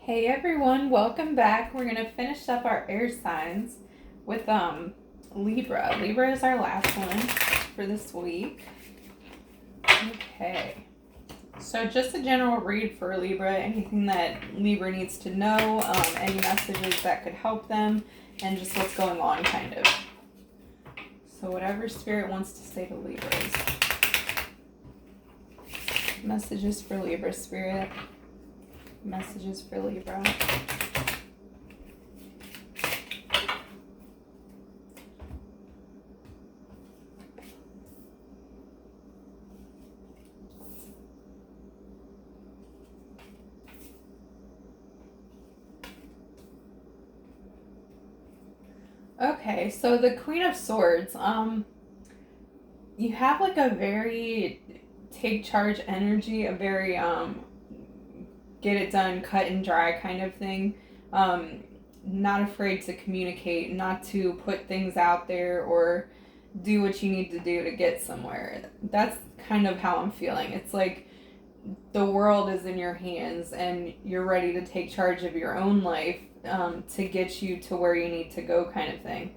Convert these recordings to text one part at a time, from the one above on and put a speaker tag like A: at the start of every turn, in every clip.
A: Hey everyone, welcome back. We're gonna finish up our air signs with Libra. Libra is our last one for this week. Okay. So just a general read for Libra, anything that Libra needs to know, any messages that could help them, and just what's going on kind of. So whatever Spirit wants to say to Libras. Messages for Libra, Spirit. Messages for Libra. Okay, so the Queen of Swords, you have like a very take charge energy, a very get it done, cut and dry kind of thing. Not afraid to communicate, not to put things out there or do what you need to do to get somewhere. That's kind of how I'm feeling. It's like the world is in your hands and you're ready to take charge of your own life to get you to where you need to go kind of thing.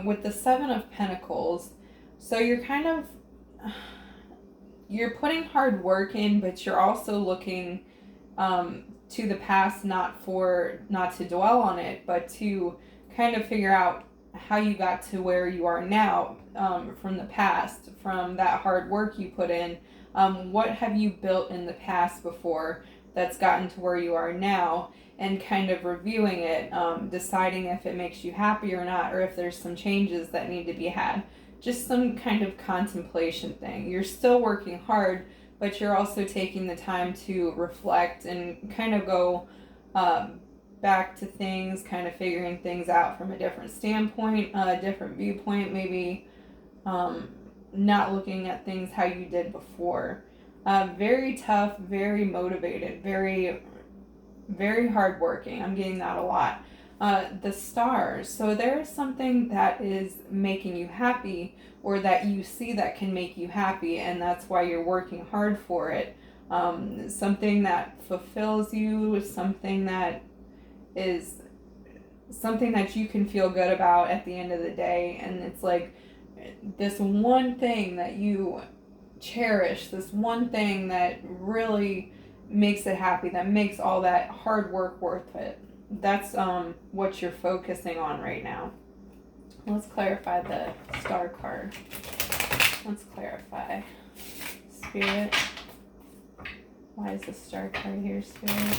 A: With the Seven of Pentacles, so you're kind of, you're putting hard work in, but you're also looking to the past, not to dwell on it, but to kind of figure out how you got to where you are now from the past, from that hard work you put in. What have you built in the past before that's gotten to where you are now, and kind of reviewing it, deciding if it makes you happy or not, or if there's some changes that need to be had. Just some kind of contemplation thing. You're still working hard, but you're also taking the time to reflect and kind of go back to things, kind of figuring things out from a different standpoint, a different viewpoint, maybe not looking at things how you did before. Very tough, very motivated, very, very hardworking. I'm getting that a lot. The stars. So there is something that is making you happy, or that you see that can make you happy, and that's why you're working hard for it. Something that fulfills you, something that is something that you can feel good about at the end of the day. And it's like this one thing that you cherish, this one thing that really makes it happy, that makes all that hard work worth it. That's what you're focusing on right now. Let's clarify the star card. Let's clarify. Spirit. Why is the star card here, Spirit?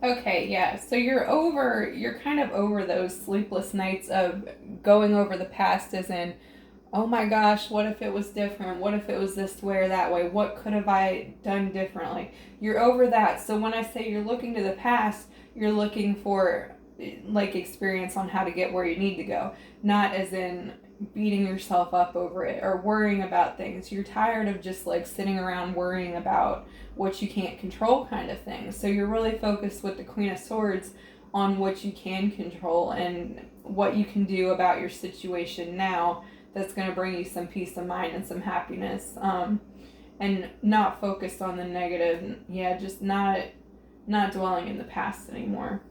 A: Okay, yeah, so you're kind of over those sleepless nights of going over the past, as in, oh my gosh, what if it was different? What if it was this way or that way? What could have I done differently? You're over that. So when I say you're looking to the past, you're looking for like experience on how to get where you need to go, not as in beating yourself up over it or worrying about things. You're tired of just like sitting around worrying about what you can't control kind of thing. So you're really focused with the Queen of Swords on what you can control and what you can do about your situation now that's going to bring you some peace of mind and some happiness, and not focused on the negative. Yeah, just not dwelling in the past anymore.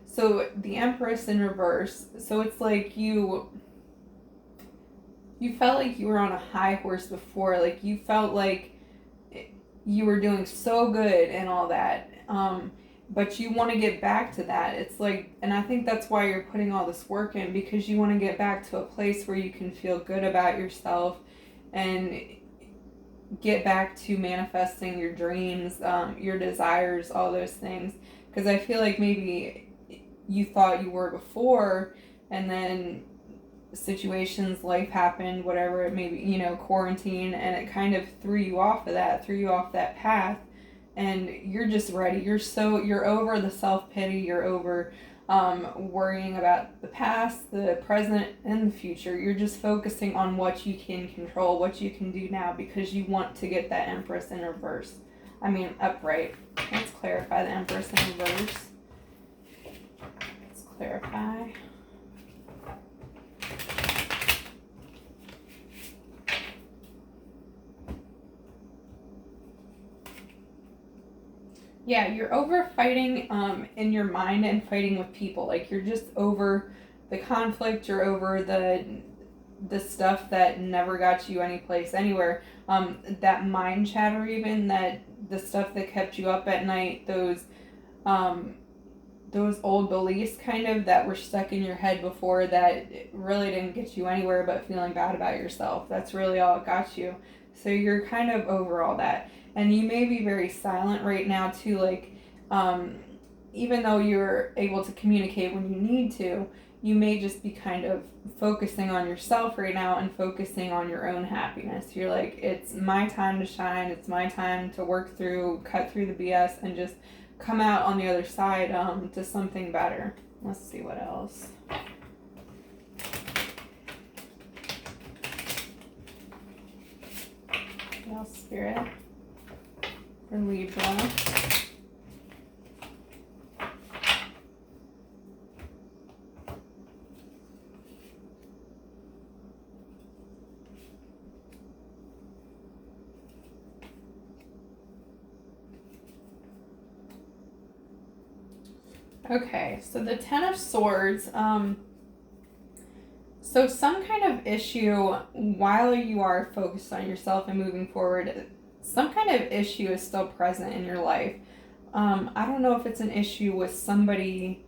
A: So the Empress in reverse. So it's like you felt like you were on a high horse before. Like you felt like you were doing so good and all that. But you want to get back to that. It's like, and I think that's why you're putting all this work in, because you want to get back to a place where you can feel good about yourself and get back to manifesting your dreams, your desires, all those things. Because I feel like maybe you thought you were before, and then situations, life happened, whatever it may be, quarantine, and it kind of threw you off that path. And you're just ready. You're over the self-pity. You're over worrying about the past, the present, and the future. You're just focusing on what you can control, what you can do now, because you want to get that Empress in reverse. Upright. Let's clarify the Empress in reverse. Let's clarify. Yeah, you're over fighting in your mind and fighting with people. Like you're just over the conflict, you're over the stuff that never got you any place anywhere. That mind chatter, even that the stuff that kept you up at night, um, those old beliefs kind of that were stuck in your head before that really didn't get you anywhere but feeling bad about yourself. That's really all it got you. So you're kind of over all that. And you may be very silent right now too, like even though you're able to communicate when you need to, you may just be kind of focusing on yourself right now and focusing on your own happiness. You're like, it's my time to shine, it's my time to work through, cut through the BS, and just come out on the other side to something better. Let's see what else. What else, Spirit? For Libra. Okay, so the Ten of Swords, so some kind of issue while you are focused on yourself and moving forward, some kind of issue is still present in your life. I don't know if it's an issue with somebody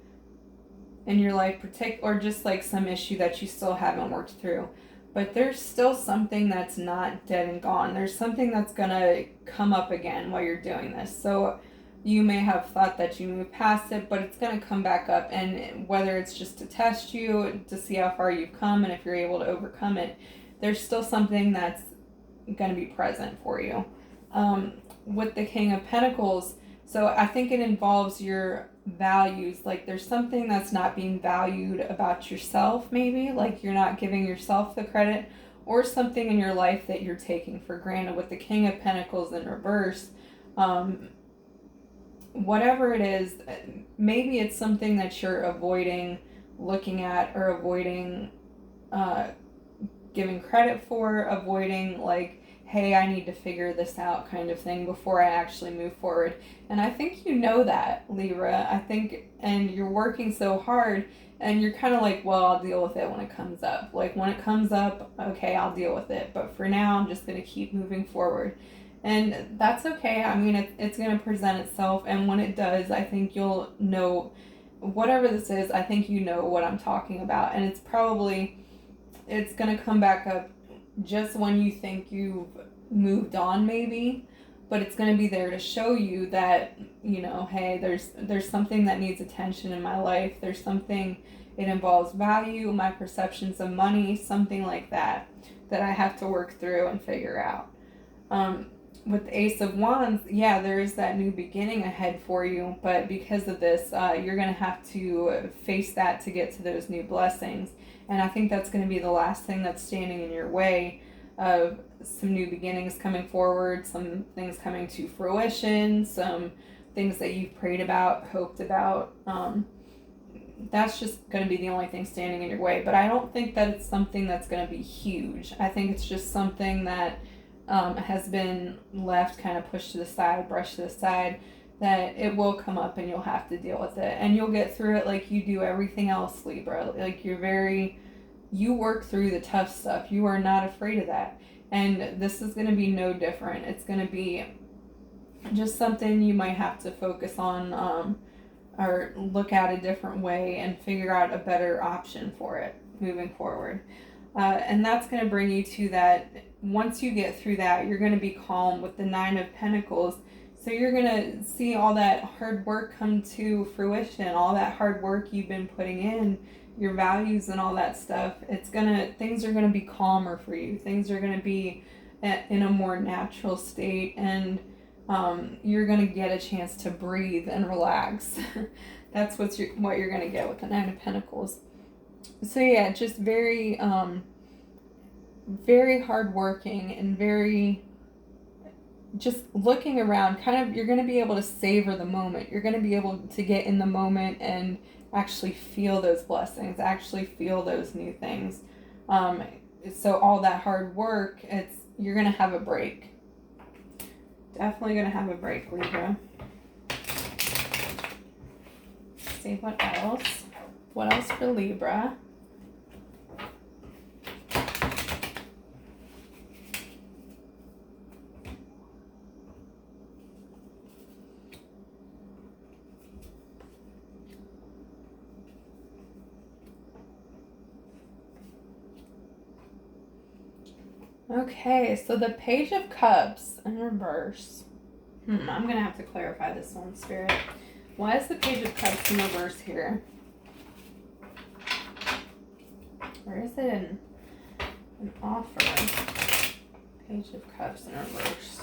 A: in your life, or just like some issue that you still haven't worked through. But there's still something that's not dead and gone. There's something that's gonna come up again while you're doing this. So you may have thought that you moved past it, but it's going to come back up. And whether it's just to test you, to see how far you've come, and if you're able to overcome it, there's still something that's going to be present for you. With the King of Pentacles, so I think it involves your values. Like there's something that's not being valued about yourself, maybe. Like you're not giving yourself the credit, or something in your life that you're taking for granted. With the King of Pentacles in reverse, whatever it is, maybe it's something that you're avoiding looking at, or avoiding giving credit for, avoiding like, hey, I need to figure this out kind of thing before I actually move forward. And I think you know that, Libra. I think, and you're working so hard, and you're kind of like, well, I'll deal with it when it comes up. Like when it comes up, okay, I'll deal with it. But for now, I'm just going to keep moving forward. And that's okay. I mean, it's going to present itself. And when it does, I think you'll know, whatever this is, I think you know what I'm talking about. And it's going to come back up just when you think you've moved on, maybe. But it's going to be there to show you that, you know, hey, there's something that needs attention in my life. There's something, it involves value, my perceptions of money, something like that I have to work through and figure out. With the Ace of Wands, yeah, there is that new beginning ahead for you, but because of this, you're going to have to face that to get to those new blessings. And I think that's going to be the last thing that's standing in your way of some new beginnings coming forward, some things coming to fruition, some things that you've prayed about, hoped about. That's just going to be the only thing standing in your way. But I don't think that it's something that's going to be huge. I think it's just something that has been left, kind of pushed to the side, brushed to the side, that it will come up and you'll have to deal with it. And you'll get through it like you do everything else, Libra. Like you work through the tough stuff. You are not afraid of that. And this is going to be no different. It's going to be just something you might have to focus on, or look at a different way and figure out a better option for it moving forward. And that's going to bring you to that. Once you get through that, you're going to be calm with the Nine of Pentacles. So you're going to see all that hard work come to fruition, all that hard work you've been putting in, your values and all that stuff. Things are going to be calmer for you. Things are going to be in a more natural state, and you're going to get a chance to breathe and relax. That's what you're going to get with the Nine of Pentacles. So yeah, just very hardworking and very just looking around. Kind of, you're going to be able to savor the moment. You're going to be able to get in the moment and actually feel those blessings, actually feel those new things. So all that hard work, you're going to have a break. Definitely going to have a break, Libra. see what else. What else for Libra? Okay, so the Page of Cups in reverse. I'm going to have to clarify this one, Spirit. Why is the Page of Cups in reverse here? Or is it an offer? Page of Cups in reverse.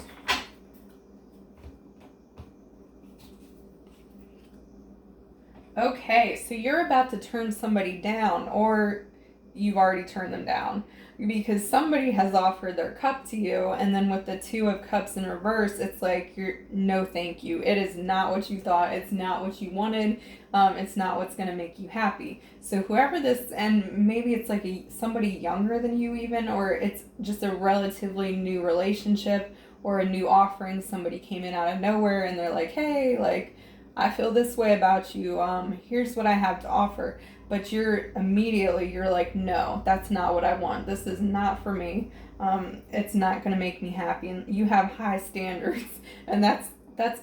A: Okay, so you're about to turn somebody down, or you've already turned them down, because somebody has offered their cup to you, and then with the Two of Cups in reverse, it's like, no thank you. It is not what you thought. It's not what you wanted. It's not what's going to make you happy. So whoever this, and maybe it's like somebody younger than you even, or it's just a relatively new relationship or a new offering. Somebody came in out of nowhere and they're like, hey, like, I feel this way about you. Here's what I have to offer. But you're like, no, that's not what I want. This is not for me. It's not going to make me happy. And you have high standards, and that's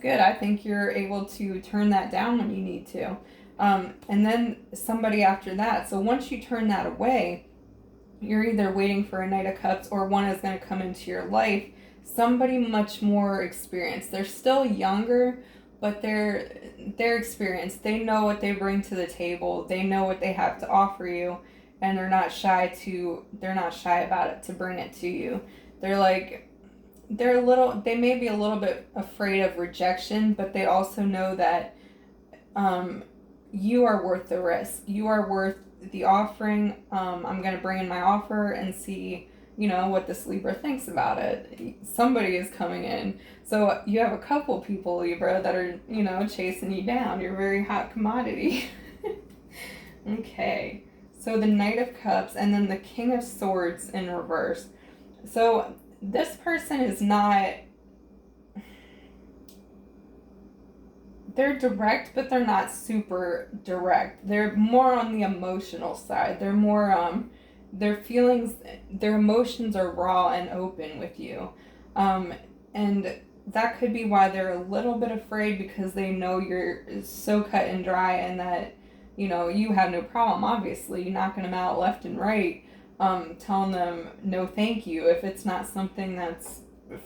A: good. I think you're able to turn that down when you need to. And then somebody after that. So once you turn that away, you're either waiting for a Knight of Cups, or one is going to come into your life. Somebody much more experienced. They're still younger, but they're experienced. They know what they bring to the table. They know what they have to offer you, and they're not shy about it to bring it to you. They may be a little bit afraid of rejection, but they also know that you are worth the risk. You are worth the offering. I'm going to bring in my offer and see, what this Libra thinks about it. Somebody is coming in. So you have a couple people, Libra, that are, chasing you down. You're a very hot commodity. Okay. So the Knight of Cups and then the King of Swords in reverse. So this person is not... They're direct, but they're not super direct. They're more on the emotional side. They're more... their feelings, their emotions are raw and open with you. And that could be why they're a little bit afraid, because they know you're so cut and dry, and that, you have no problem, obviously. You're knocking them out left and right, telling them no thank you. If it's not something that's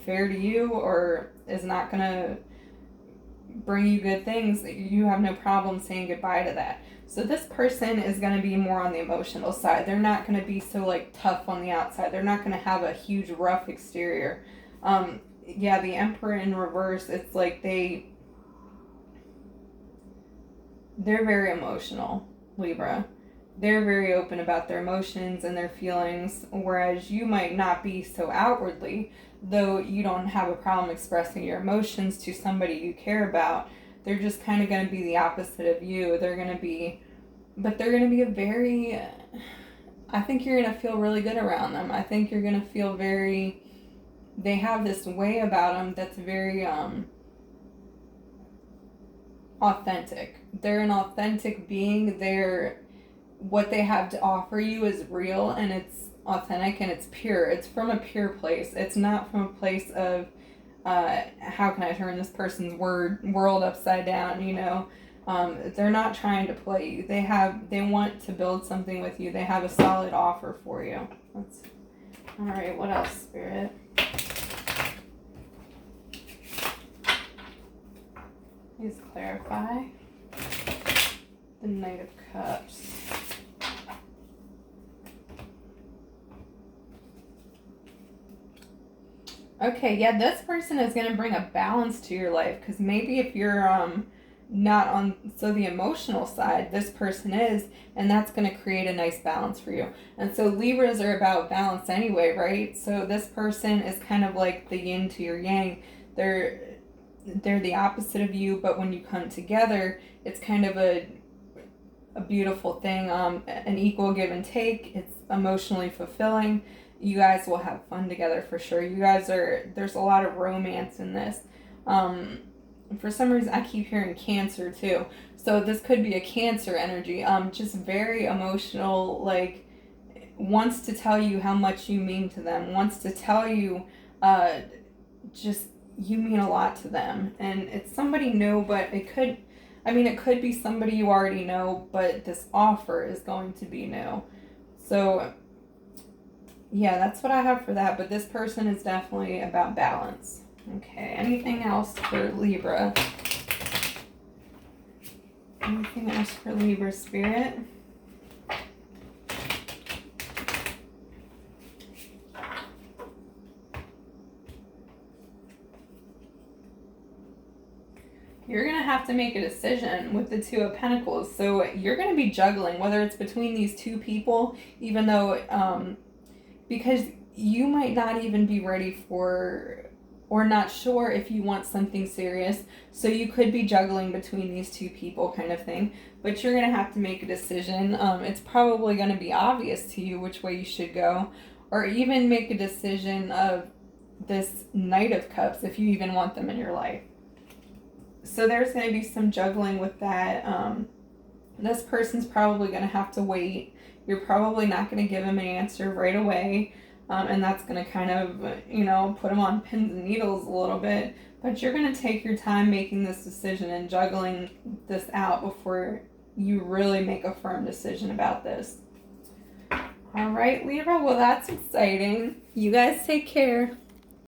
A: fair to you or is not going to bring you good things, you have no problem saying goodbye to that. So this person is going to be more on the emotional side. They're not going to be so tough on the outside. They're not going to have a huge rough exterior. The Emperor in reverse, it's like they're very emotional, Libra. They're very open about their emotions and their feelings, whereas you might not be so outwardly, though you don't have a problem expressing your emotions to somebody you care about. They're just kind of going to be the opposite of you. They're going to be a very... I think you're going to feel really good around them. I think you're going to feel very... They have this way about them that's very authentic. They're an authentic being. What they have to offer you is real, and it's authentic, and it's pure. It's from a pure place. It's not from a place of how can I turn this person's world upside down, they're not trying to play you. They want to build something with you. They have a solid offer for you. All right, what else, Spirit? Please clarify. The Knight of Cups. Okay, yeah, this person is going to bring a balance to your life, because maybe if you're not on the emotional side, this person is, and that's going to create a nice balance for you. And so Libras are about balance anyway, right? So this person is kind of like the yin to your yang. They're the opposite of you, but when you come together, it's kind of a beautiful thing, an equal give and take. It's emotionally fulfilling. You guys will have fun together for sure. There's a lot of romance in this. For some reason, I keep hearing Cancer too. So So this could be a Cancer energy, just very emotional, like wants to tell you how much you mean to them, wants to tell you just you mean a lot to them. And it's somebody new, but it could be somebody you already know, but this offer is going to be new. So yeah, that's what I have for that, but this person is definitely about balance. Okay, anything else for Libra? Anything else for Libra spirit? You're going to have to make a decision with the Two of Pentacles. So you're going to be juggling, whether it's between these two people, even though, because you might not even be ready for, or not sure if you want something serious. So you could be juggling between these two people kind of thing. But you're going to have to make a decision. It's probably going to be obvious to you which way you should go. Or even make a decision of this Knight of Cups if you even want them in your life. So there's going to be some juggling with that. This person's probably going to have to wait. You're probably not going to give them an answer right away. And that's going to kind of, put them on pins and needles a little bit. But you're going to take your time making this decision and juggling this out before you really make a firm decision about this. All right, Libra. Well, that's exciting. You guys take care.